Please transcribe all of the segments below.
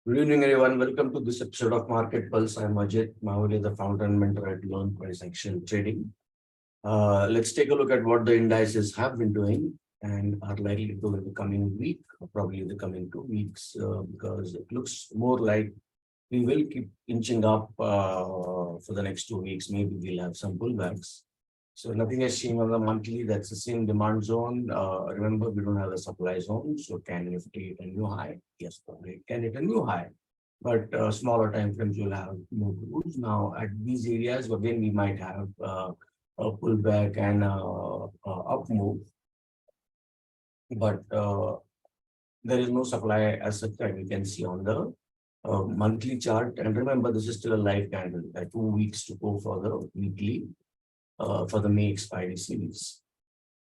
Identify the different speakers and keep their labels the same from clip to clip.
Speaker 1: Good evening, everyone. Welcome to this episode of Market Pulse. I'm Ajit, mahuli, the founder and mentor at Learn Price Action Trading. Let's take a look at what the indices have been doing and are likely to do in the coming week, or probably the coming 2 weeks, because it looks more like we will keep inching up for the next 2 weeks. Maybe we'll have some pullbacks. So nothing has changed on the monthly. That's the same demand zone. Remember, we don't have a supply zone. So can Nifty hit a new high? Yes, probably it can hit a new high. But smaller time frames will have more rules. Now at these areas, again, we might have a pullback and up move. But there is no supply as such that we can see on the monthly chart. And remember, this is still a live candle. There are 2 weeks to go for the weekly. For the May expiry series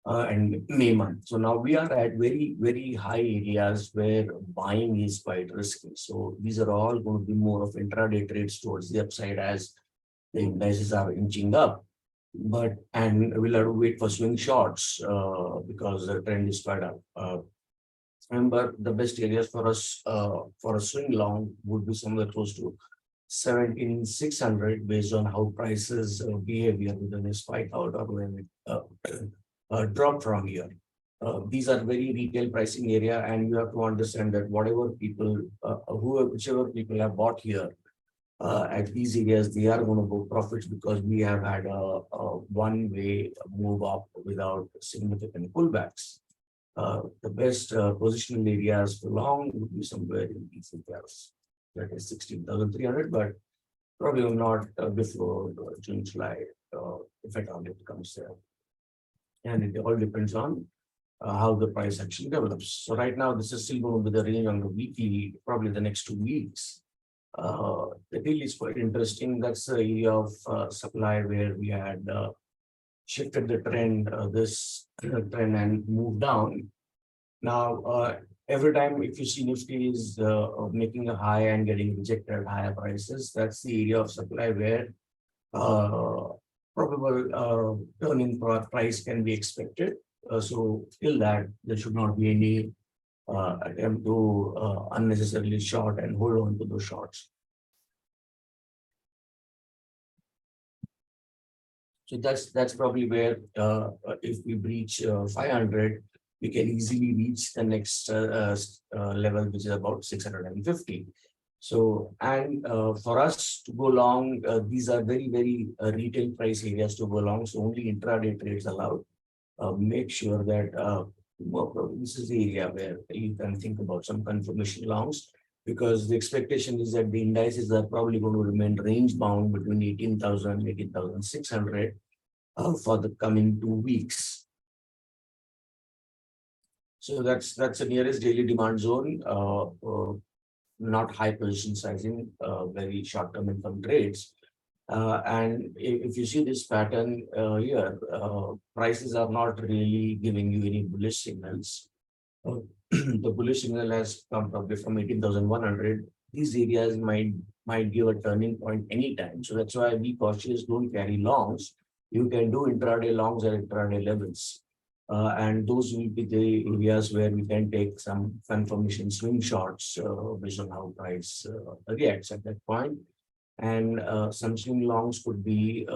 Speaker 1: and May month. So now we are at very, very high areas where buying is quite risky. So these are all going to be more of intraday trades towards the upside as the indices are inching up. And we'll have to wait for swing shorts because the trend is quite up. Remember, the best areas for us for a swing long would be somewhere close to 17,600 based on how prices behavior within a spike out or when it drop from here. These are very retail pricing area, and you have to understand that whatever people, whichever people have bought here at these areas, they are going to go profits because we have had a one-way move up without significant pullbacks. The best positional areas for long would be somewhere in these areas. That is 16,300, but probably not before June, July, if at all it comes there. And it all depends on how the price actually develops. So right now, this is still going to be the range on the weekly, probably the next 2 weeks. The daily is quite interesting. That's the area of supply where we had shifted the trend, this trend and moved down. Now, every time if you see Nifty is making a high and getting rejected at higher prices, that's the area of supply where probable turning price can be expected. So till that, there should not be any attempt to unnecessarily short and hold on to those shorts. So that's probably where if we breach 500, we can easily reach the next level, which is about 650. So, and for us to go long, these are very, very retail price areas to go long. So only intraday trades allowed. Make sure that this is the area where you can think about some confirmation longs, because the expectation is that the indices are probably going to remain range bound between 18,000 and 18,600 for the coming 2 weeks. So that's the nearest daily demand zone, not high position sizing, very short term income trades. And if you see this pattern here, prices are not really giving you any bullish signals. The bullish signal has come probably from 18,100. These areas might give a turning point anytime. So that's why be cautious, don't carry longs. You can do intraday longs at intraday levels. And those will be the areas where we can take some confirmation swing shorts based on how price reacts at that point. And some swing longs could be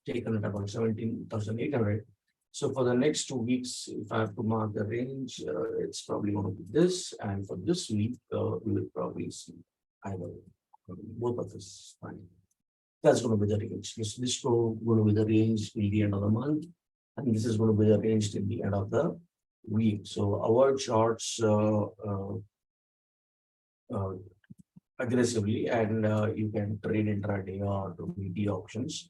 Speaker 1: taken at about 17,800. So for the next 2 weeks, if I have to mark the range, it's probably going to be this. And for this week, we will probably see either both of this. Fine. That's going to be the range. This is going to be the range till the end of the month. And this is going to be the range till the end of the week. So avoid shorts aggressively, and you can trade intraday or weekly options.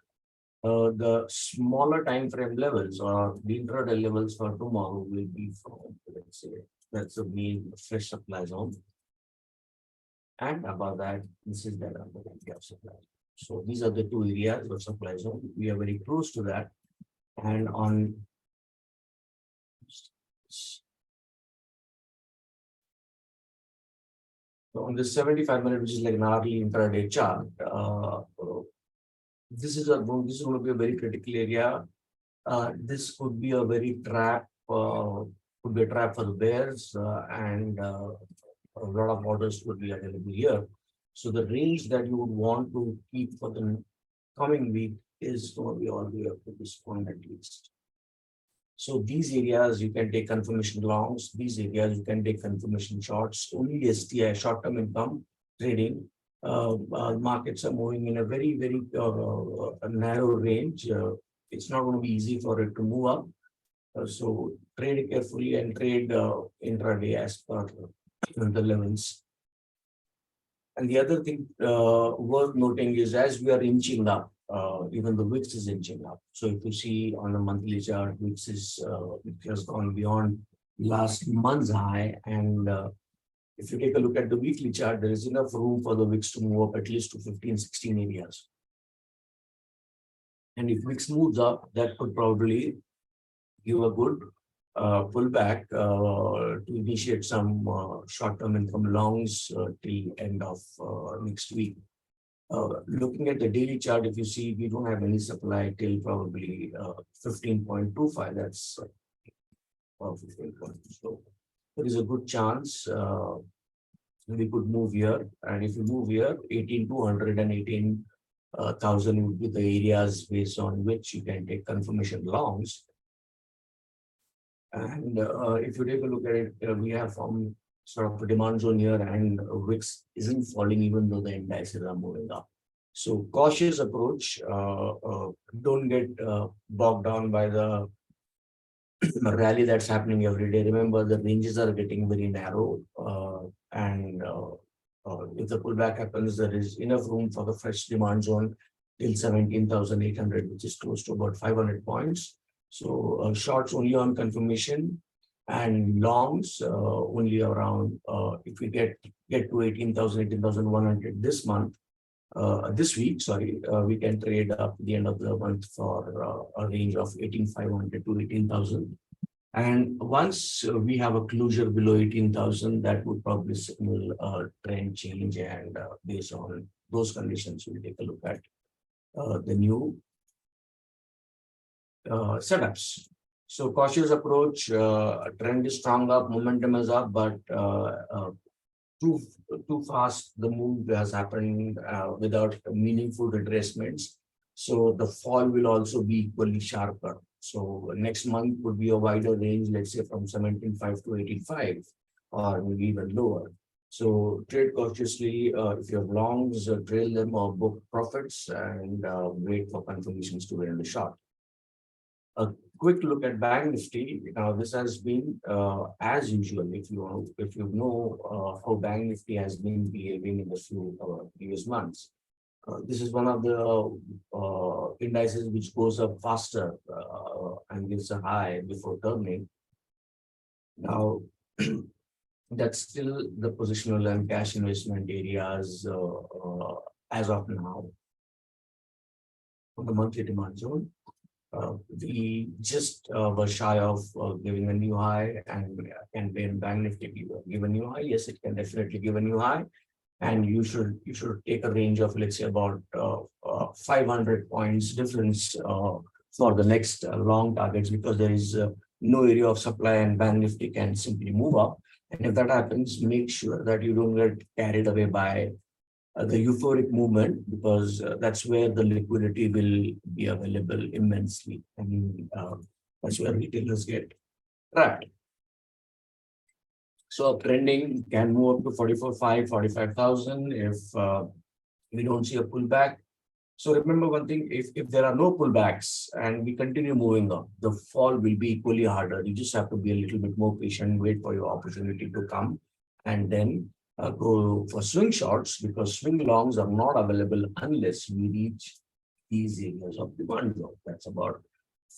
Speaker 1: The smaller time frame levels or the intraday levels for tomorrow will be from, let's say, that's the main fresh supply zone. And above that, this is the area of supply. So these are the two areas of supply zone. We are very close to that. And on the 75-minute, which is like an hourly intraday chart, this is going to be a very critical area. This could be a very trap, could be a trap for the bears, and a lot of orders would be available here. So the range that you would want to keep for the coming week is going to be all the way up to this point at least. So these areas you can take confirmation longs, these areas you can take confirmation shorts. Only STI, short-term income trading. Markets are moving in a very, very narrow range. It's not going to be easy for it to move up. So trade carefully and trade intraday as per the levels. And the other thing worth noting is as we are inching up, even the VIX is inching up. So if you see on a monthly chart, VIX is it has gone beyond last month's high. And if you take a look at the weekly chart, there is enough room for the VIX to move up at least to 15, 16 areas. And if VIX moves up, that could probably give a good pullback to initiate some short-term income longs till end of next week. Looking at the daily chart, if you see, we don't have any supply till probably 15.25. That's 15. So there is a good chance we could move here. And if you move here, 18,200 and 18,000 would be the areas based on which you can take confirmation longs. And if you take a look at it, we have from sort of a demand zone here, and VIX isn't falling even though the indices are moving up. So cautious approach. Don't get bogged down by the rally that's happening every day. Remember, the ranges are getting very narrow, and if the pullback happens, there is enough room for the fresh demand zone till 17,800, which is close to about 500 points. So shorts only on confirmation, and longs only around if we get to 18,000, 18,100 this month, this week, sorry, we can trade up to the end of the month for a range of 18,500 to 18,000. And once we have a closure below 18,000, that would probably signal a trend change. And based on those conditions, we'll take a look at the new setups. So cautious approach, trend is strong up, momentum is up, but too fast the move has happened without meaningful retracements. So the fall will also be equally sharper. So next month would be a wider range, let's say from 17.5 to 18.5, or maybe even lower. So trade cautiously. If you have longs, trail them or book profits, and wait for confirmations to get in the short. A quick look at Bank Nifty. Now, this has been as usual. If you know how Bank Nifty has been behaving in the few previous months, this is one of the indices which goes up faster and gives a high before turning. Now, that's still the positional and cash investment areas as of now on the monthly demand zone. We just were shy of giving a new high, and can Bank Nifty give a new high? Yes, it can definitely give a new high, and you should take a range of, let's say, about 500 points difference for the next long targets, because there is no area of supply and Bank Nifty can simply move up. And if that happens, make sure that you don't get carried away by the euphoric movement, because that's where the liquidity will be available immensely. And that's where retailers get trapped. So trending can move up to 44.5, 45,000 if we don't see a pullback. So remember one thing, if there are no pullbacks and we continue moving up, the fall will be equally harder. You just have to be a little bit more patient, wait for your opportunity to come, and then go for swing shorts, because swing longs are not available unless we reach these areas of demand zone. That's about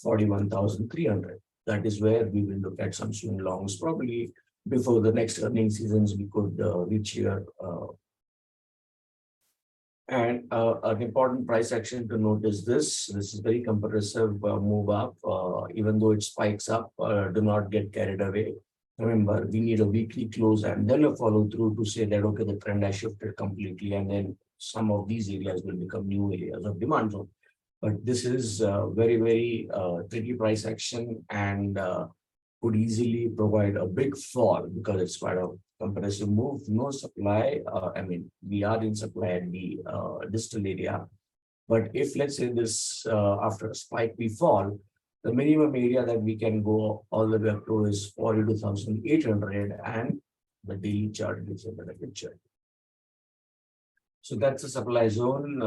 Speaker 1: 41,300. That is where we will look at some swing longs. Probably before the next earnings seasons, we could reach here. And an important price action to note is this. This is very compressive move up. Even though it spikes up, do not get carried away. Remember, we need a weekly close and then a follow through to say that, okay, the trend has shifted completely, and then some of these areas will become new areas of demand zone. But this is very, very tricky price action, and could easily provide a big fall, because it's quite a compressive move, no supply. I mean, we are in supply at the distal area. But if let's say this after a spike we fall, the minimum area that we can go all the way up to is 42,800, and the daily chart gives a better picture. So that's a supply zone.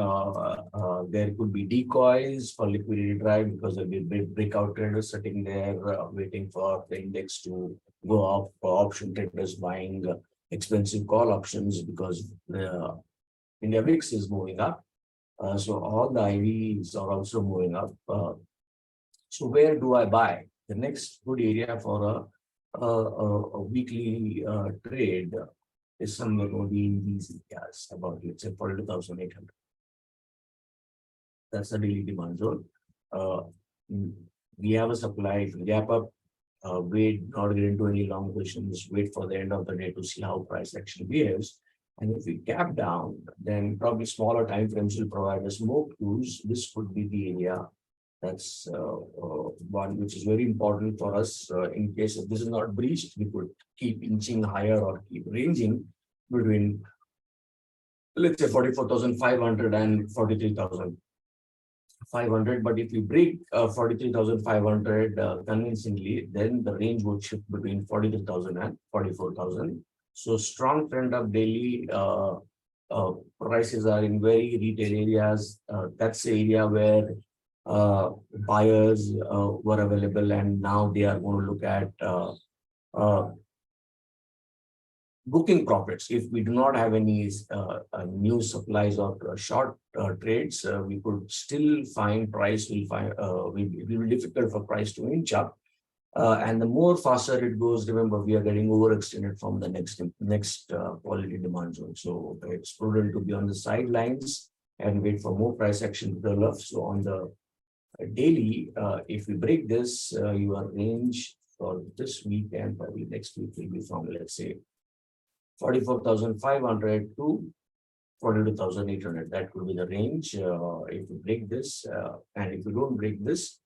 Speaker 1: There could be decoys for liquidity drive because there'll be breakout traders sitting there waiting for the index to go up. Option traders buying expensive call options because the India VIX is moving up. So all the IVs are also moving up. So where do I buy? The next good area for a weekly trade is somewhere only in these areas, about let's say 42,800. That's the daily demand zone. We have a supply gap up. Wait, not get into any long positions. Wait for the end of the day to see how price action behaves. And if we gap down, then probably smaller time frames will provide us more clues. This could be the area. That's one which is very important for us. In case if this is not breached, we could keep inching higher or keep ranging between, let's say, 44,500 and 43,500. But if you break 43,500 convincingly, then the range would shift between 43,000 and 44,000. So strong trend of daily prices are in very retail areas. That's the area where buyers were available, and now they are going to look at booking profits. If we do not have any new supplies or short trades, we could still find price will find it will be difficult for price to inch up. And the more faster it goes, remember, we are getting overextended from the next quality demand zone. So it's prudent to be on the sidelines and wait for more price action to the left. So on the daily, if we break this, your range for this week and probably next week will be from, let's say, 44,500 to 42,800. That could be the range. If we break this, and if we don't break this,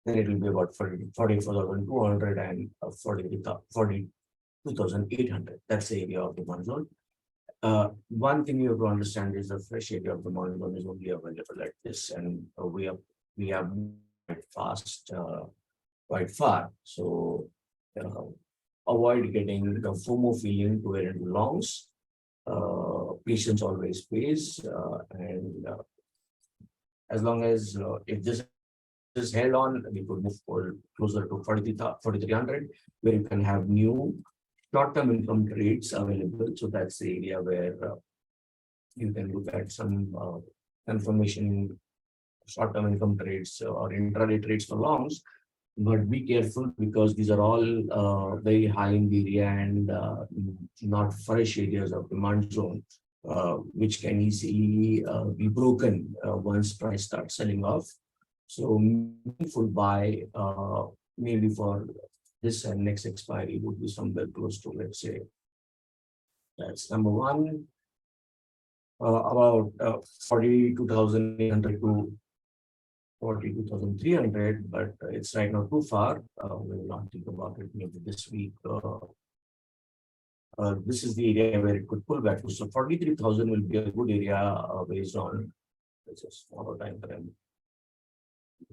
Speaker 1: then it will be about 44,200 and 42,800. That's the area of the demand zone. One thing you have to understand is the fresh area of the demand zone is only available like this, and we have quite fast, quite far. So avoid getting the FOMO feeling to get into longs. Patience always pays, and as long as if this is held on, we could move closer to 4,300, where you can have new short-term income trades available. So that's the area where you can look at some confirmation short-term income trades or intraday trades for longs. But be careful, because these are all very high in the area and not fresh areas of demand zone, which can easily be broken once price starts selling off. So meaningful buy maybe for this and next expiry would be somewhere close to, let's say, that's number one, about 42,800 to 42,300, but it's right now too far. We will not think about it maybe this week. This is the area where it could pull back to. So 43,000 will be a good area based on, let's just follow time frame.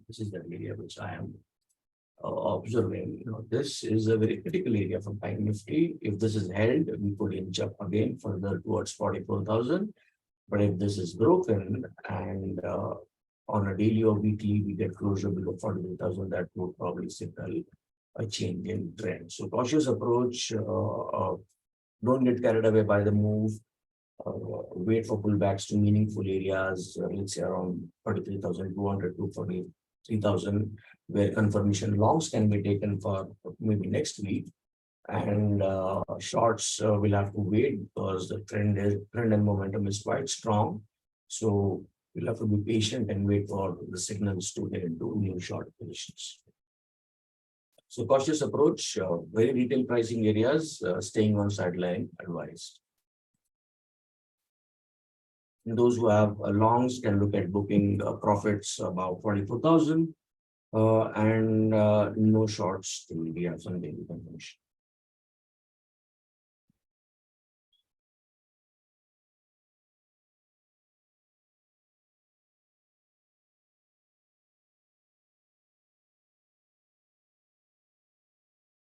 Speaker 1: This is the area which I am observing. This is a very critical area for Bank Nifty. If this is held, we could inch up again further towards 44,000. But if this is broken and on a daily or weekly we get closer below 43,000, that would probably signal a change in trend. So cautious approach. Don't get carried away by the move. Wait for pullbacks to meaningful areas, let's say around 43,200 to 43,000, where confirmation longs can be taken for maybe next week, and shorts will have to wait because the trend and momentum is quite strong. So we'll have to be patient and wait for the signals to get into new short positions. So cautious approach, very retail pricing areas, staying on sideline advised. Those who have longs can look at booking profits about 44,000 and no shorts till we have some daily confirmation.